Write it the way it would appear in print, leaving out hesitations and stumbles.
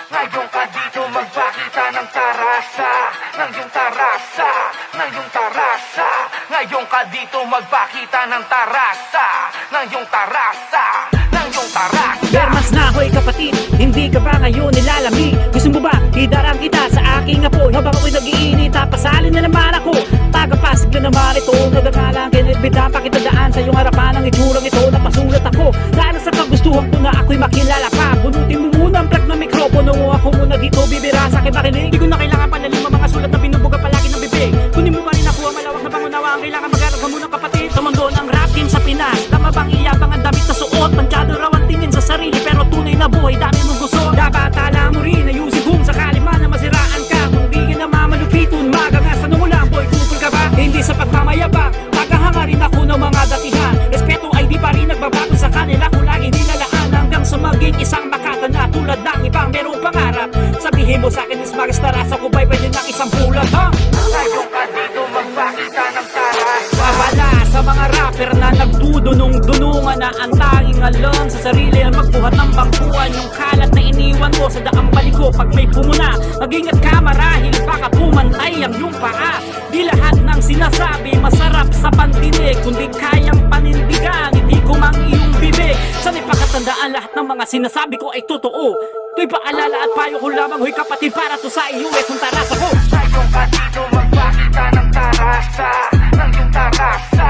Ngayon ka dito magpakita ng tarasa, ng iyong tarasa, ng iyong tarasa. Ngayon ka dito magpakita ng tarasa, ng iyong tarasa, ng iyong tarasa. Bermas na ako'y kapatid, hindi ka ba ngayon nilalamig? Gusto mo ba idarang kita sa aking apoy? Habang ako'y nag-iinit, pasalin na naman ako. Tagapasig na naman ito, nagakalang kinibida. Pakitadaan sa iyong harapan ang itsurang ito. Napasulat ako, dahil sa kagustuhan ko na ako'y makilala pa. Bunutin mo muna ang plug ng mikropono, ako muna dito bibira sa aking makinig. Di ko na kailangan palalim ang mga sulat na binubuga palagi ng bibig. Kunin mo pa rin ako ang malawak na pangunawa. Ang kailangan mag-aral ka muna kapatid. Sa mundo ng rap team sa Pinas, tama bang iyabang ang damit na suot? Mansyado raw ang tingin sa sarili, pero tunay na buhay dami mong gusto. Dapat alam mo rin, ayusin kung sakali man na masiraan ka. Kung di ka na mamalupitun, magangas, tanong mo lang, boy, kukul ka ba? Hindi sa pagmamayabang, tagahanga rin ako ng mga datihan. Respeto ay di pa rin nagbabago sa kanila, kung lagi nilalaan hanggang sa maging isang makatana tulad ng ibang merong pangarap. Sabihin mo sa akin, is magastara sa kubay, pwede ng isang bulag, ha? Ngayon ka dito magpakita ng tarasa. Babala sa mga rapper na nagdudunong-dunungan na ang tanging alam sa sarili ang magbuhat ng bangkuan. Yung kalat na iniwan mo sa daang baliko pag may pumuna, mag-ingat ka marahil baka pumantay ang iyong paa. Di lahat ng sinasabi masarap sa pandinig, kundi kayang panindigan, hindi ko mang iyong bibig. Sana'y pakatandaan lahat ng mga sinasabi ko ay totoo. Ito'y paalala at payo ko lamang, huy kapatid, para to sa iyo itong tarasa ko. Ngayon ka dito magpakita ng tarasa, ng iyong tarasa,